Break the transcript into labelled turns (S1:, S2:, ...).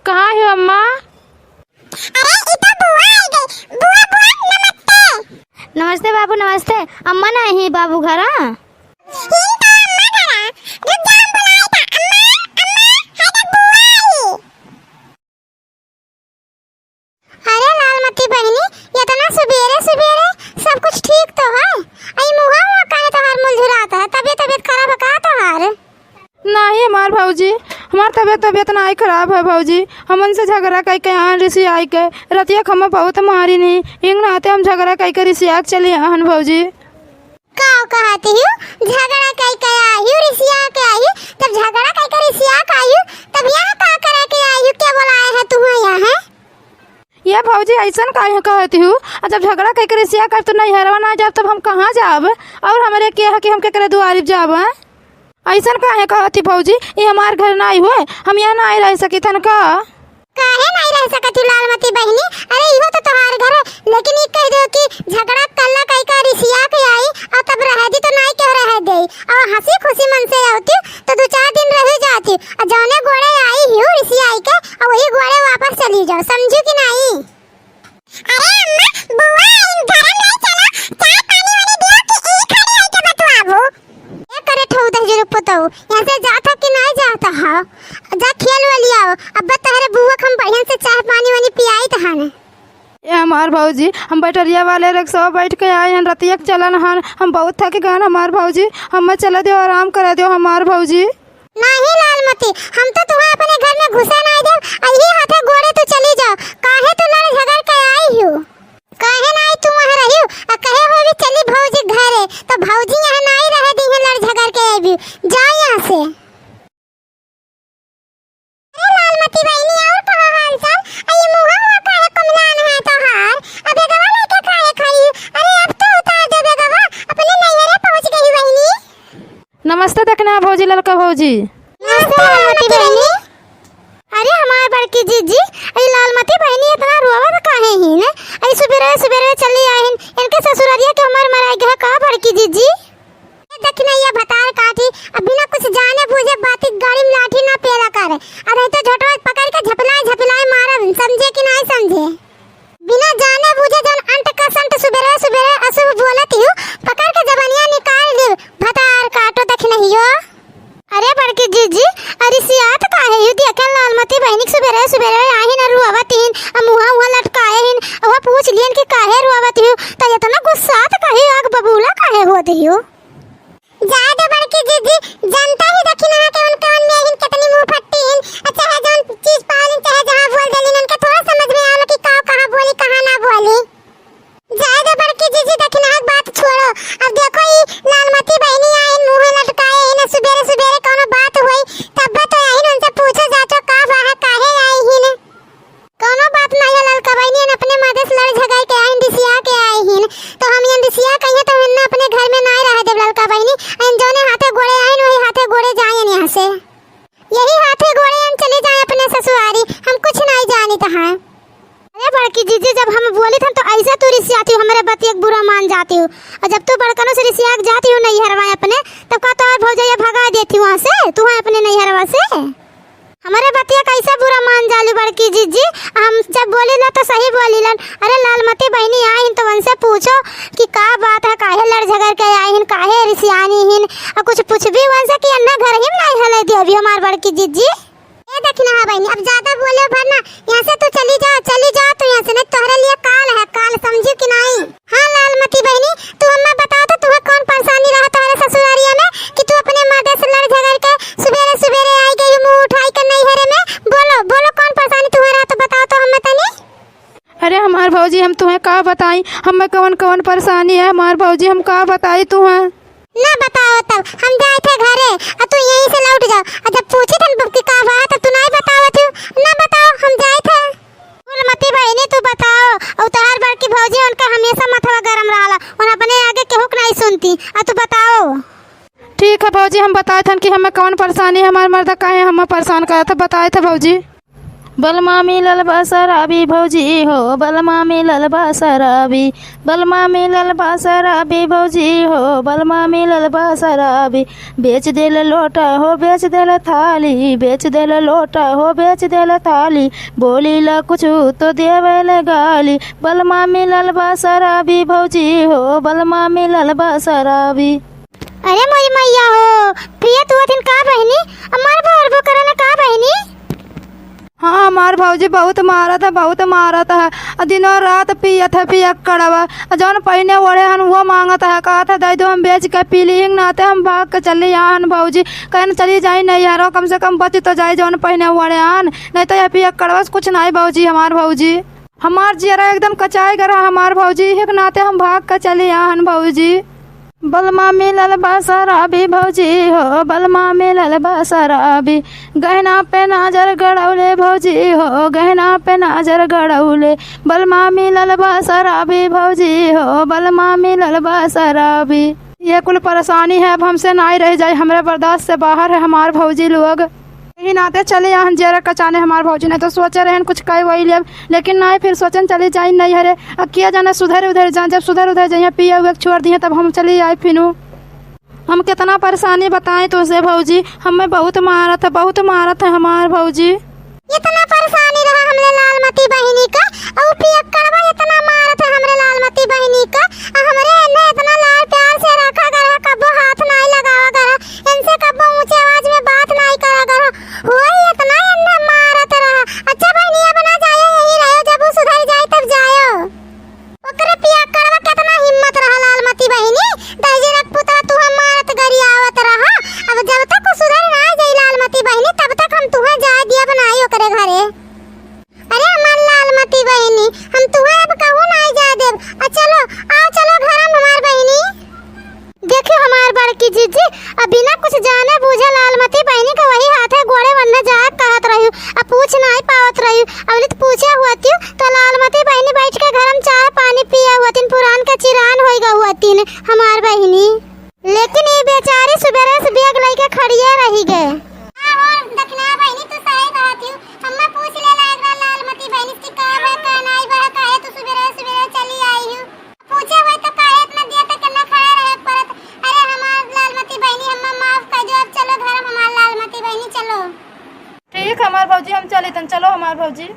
S1: कहाँ है अम्मा?
S2: अरे इधर बुआ आ गई। बुआ बुआ नमस्ते।
S3: नमस्ते बाबू नमस्ते। अम्मा नहीं बाबू घर।
S2: अम्मा घरा रुक जा, हम बुलाए था। अम्मा है तक बुआ आई। अरे लालमती बहनी, ये तो ना सवेरे सवेरे सब कुछ ठीक तो है। आई मुहा हुआ काहे तो हर मुलझुराता है। तबीयत खराब है का तो हर?
S1: नहीं हमार भाऊजी, हमार तबीयत नहीं खराब है भाऊजी। हम उनसे झगड़ा कई के यहाँ ऋषि आई के रतिया खम्मा बहुत मारी नहीं इंग नाते हम झगड़ा कई के ऋषि आग चले हन भाऊजी।
S2: काव कहती हूँ झगड़ा कई के आई हूँ ऋषिया के आई हूँ। तब झगड़ा कई के ऋषिया के आई हूँ तब यहाँ का करे के आई हूँ? क्या बुलाए है तुम्हें यहाँ?
S1: ये भाऊजी ऐसा काहे कहती हूँ? जब झगड़ा कई के ऋषिया कर तो नहीं हरवा ना जाब तब हम कहाँ जाब? और हमारे क्या है कि हम के दुआरी जाब? ऐसा काहे कहती भाऊजी? ये हमार घर नहीं हुए, हम यहाँ नहीं रह सकी थन का?
S2: काहे नहीं रह सकती लालमती बहनी? अरे इहो तो तुम्हारे घर है। लेकिन ये कह दो कि झगड़ा कल्ला कई का ऋषिया के आई और तब रह दी तो नहीं क्यों रह गई? और हंसी खुशी मन से रहती तो 2-4 दिन रह जाती। और जौने गोड़े आई हूँ ऋषिया आई के और वही गोड़े वापस चली जाओ, समझू कि नहीं? अरे अम्मा बुआ इन घर नहीं चला, चाय पानी वाली दियो कि ई खड़ी आई के बतवाबो? ये करे ठौ दे जरूर पताओ यहाँ से जाता कि नहीं जाता है? जा खेल वाली आओ। अब तहरे बुआ हम बढ़िया से चाय पानी वानी पियाई तहाने।
S1: ये हमार भाऊजी, हम बैटरिया वाले रिक्शा बैठ के आए हैं रतिया के चलन हन। हम बहुत थके गए हमार भाऊजी, हम चला दो आराम करा दो हमार भाऊजी।
S2: नहीं लालमती, हम तो तुम्हें अपने घर में घुसा नहीं दे। यही हाथे गोड़े तो चली जाओ। काहे तू लड़ झगड़ के आई हो? काहे नहीं तू वहां रही हो? और कहे हो भी चली भौजी घरे तो भौजी यहाँ नहीं रह दी है लड़ झगड़ के आई भी। जाओ यहाँ से। अरे लालमती बहनी और कहा हाल चाल? आई मुहा हुआ काहे कमलान है तो हार? अब बेगवा लेके खाए खाई। अरे अब तो उतार दे बेगवा, अपने नैहरे पहुंच गई बहनी।
S1: नमस्ते देखना भाऊजी, लड़का भाऊजी।
S2: नमस्ते लालमती बहनी। अरे हमारे बड़की जीजी, अरे लालमती बहनी इतना रोवत काहे ही ने? अरे सुबेरे चली आई इनके ससुरारिया के हमार मराई गए का बड़की जीजी? देखना ये भतार काटी अब बिना कुछ जाने बूझे बाती गाड़ी में लाठी ना पेला करे। अरे तो झटवा पकड़ के झपलाए मारब, समझे कि नहीं समझे? बिना जाने बूझे जन अंट का संट सुबेरे अशुभ बोलती हूँ, पकड़ के जबानिया निकाल दे। भतार काटो देख नहीं हो। अरे बड़की जीजी, अरे सियात काहे यू देखे लालमती बहनी सुबेरे आई न रुआवतीन मुहा लटकाए हिन। वो पूछ लियन कि काहे रुआवती हो तो इतना गुस्सात काहे आग बबूला काहे होती हो? ज्यादा बड़की जीजी जनता ही दखिना के उन कान में हिन कितनी मुंह फट्टी हिन। अच्छा है जोन चीज पालिन चाहे जहां बोल देलिन उनके थोड़ा समझ में आवला कि कहां बोली कहां ना बोली। ज्यादा बड़की जीजी दखिना बात छोड़ो। अब देखो ये लालमती बहनी आई मुंह लटकाए हिन सुबेरे कोनो बात हुई तब तो आई उनसे पूछो जाचो का बात काहे आई हिन? कोनो बात नहीं है ललका बहनी अपने मदद लड़ झगड़ के आई दिसिया के आई हिन तो हम ये दिसिया कहिए तो इन्ना अपने घर में नहीं रह दे ललका बहनी। इन जोने हाथे गोड़े आई वही हाथे गोड़े जाए यहाँ से। यही हाथे गोड़े हम चले जाए अपने ससुरारी, हम कुछ नहीं जानी तहां। अरे बड़की जीजी जब हम बोली थे तो ऐसे तू रिसियाती हो, हमारे बती एक बुरा मान जाती हो। और जब तू बड़कनों से रिसिया जाती हो नहीं हरवा अपने तब का तो भौजैया भगा देती वहां से तू है अपने नहीं हरवा से। हमारे बतिया कैसा बुरा मान जालू बड़की जीजी? हम जब बोली ला तो सही बोली लन। अरे लालमती बहनी आई तो उनसे पूछो कि का बात है, काहे लड़ झगड़ के आई हिन, काहे रिसियानी हिन और कुछ पूछ भी उनसे कि अन्ना घर ही में नहीं हले दी अभी हमार बड़की जीजी। ये देखना है बहनी, अब ज्यादा बोले भरना यहाँ से तू चली जा तो यहाँ से नहीं तोहरे लिए काल है काल, समझी कि नहीं? हाँ लालमती बहनी, तू हमें बता तो तुम्हें कौन परेशानी रहा तुम्हारे ससुरारिया में कि तू अपने मादे से लड़ झगड़ के सुबेरे आई गई मुंह उठाई कर नहीं हरे में? बोलो कौन परेशानी तुम्हें रहा तो बताओ तो हमें तनी।
S1: अरे हमार भाऊजी हम तुम्हें का बताई, हमें कौन परेशानी है हमार भाऊजी, हम का बताई तुम्हें?
S2: ना बताओ तब हम जाए थे घरे और तू यहीं से लौट जाओ। और जब पूछी थे कि का बात तब तू नहीं बताओ थी। ना बताओ हम जाए थे। लालमती बहनी तू बताओ। और तोहार बड़की भौजी उनका हमेशा माथा गरम रहला, उन अपने आगे केहू के नहीं सुनती। और तू बताओ।
S1: ठीक है भाऊजी, हम बताए थे कि हमें कौन परेशानी है, हमारे मर्द काहे हमें परेशान करा था बताए थे भाऊजी। बलमा मिलल बा शराबी भौजी हो, बलमा मिलल बा शराबी, बलमा मिलल बा शराबी भौजी हो, बलमा मिलल बा शराबी। बेच देल लोटा हो बेच देल थाली, बेच देल लोटा हो बेच देल थाली, बोली ला कुछ तो देवेल गाली। बलमा मिलल बा शराबी भौजी हो, बलमा मिलल बा शराबी।
S2: अरे मोरी मैया हो प्रिया तू अथिन का बहनी हमार भरबो करने का बहनी।
S1: हाँ हमार भौजी बहुत मारत है, बहुत मारत है, दिनों रात पियत है पिया कड़वा। जौन पहिने ओढ़े हन वो मांगत है, कहत है दे दो हम बेच के पी ली नाते हम भाग के चली यहाँ हन भौजी। कहन चली जाई नहीं यारो कम से कम बच तो जाए जौन पहिने ओढ़े हन, नहीं तो यह पिया कड़वा से कुछ नहीं भौजी। हमार भौजी हमार जियरा एकदम कचाई करा हमार भौजी, एक नाते हम भाग के चली यहाँ हन भौजी। बलमा मिलल बा शराबी भौजी हो, बलमा मिलल बा शराबी। गहना पे नजर गड़ौले भौजी हो, गहना पे नजर गड़ौले। बलमा मिलल बा शराबी भौजी हो, बलमा मिलल बा शराबी। ये कुल परेशानी है अब हमसे नहीं रह जाए, हमारे बर्दाश्त से बाहर है हमार भौजी लोग। यही नाते चले यहाँ जरा कचाने हमार भौजी, नहीं तो सोचे रहे कुछ कई वही ले, लेकिन नहीं फिर सोचन चली जाए नहीं हरे अब किया जाना सुधर उधर जाए। जब सुधर उधर जाइए पिया हुए छोड़ दिए तब हम चली आए फिनू। हम कितना परेशानी बताएं तुझसे भौजी, हमें बहुत मारत है हमार भौजी।
S2: इतना परेशानी रहा हमरे लालमती बहनी का और पियक्कड़वा इतना मारत है हमरे लालमती बहनी का। हमरे इन्हें इतना लाल प्यार से रखा करा, कब्बो हाथ नहीं लगावा करा, इनसे कब्बो ऊंचे आवाज में बात नहीं करा करा, होई इतना इन्हें मारत रहा। अच्छा बहनी अब ना जाए यही रहो, जब वो सुधर जाए तब जायो। ओकरे पियक्कड़वा कितना हिम्मत रहा लालमती बहनी, दहजे रख पुता तू हम मारत गरियावत रहा। अब जब तक वो सुधर ना जाए लालमती बहनी तब तक हम तुम्हें जाए दिया बनाई ओकरे घरे। अरे हमार लालमती बहनी हम तुम्हें अब कहूँ नहीं जा देव। चलो आओ चलो घर हम हमार बहनी। देखो हमार बड़की जीजी अब बिना कुछ जाने बूझे लालमती बहनी का वही हाथ है गोड़े बनने जाए कहत रही, अब पूछ नहीं पावत रही। अब तो पूछे हुआ थी तो लालमती बहनी बैठ के घर में चाय पानी पिया हुआ थी, पुरान का चिरान होएगा हुआ थी हमार बहनी। लेकिन ये बेचारी सुबह से बैग लेके खड़िए रही गए। दखना बहनी तू सही बात है, हम्मा पूछ ले लागरा लालमती बहनी से का है का नहीं बा काहे तू सुबह चली आई हूं। पूछे हुए तो काहे इतना दिया तक ना खड़ा रहे परत। अरे हमार लालमती बहनी हम्मा माफ कर दो, अब चलो घर हमार लालमती बहनी चलो।
S1: ठीक है हमार भौजी हम चले तन, चलो हमार भौजी।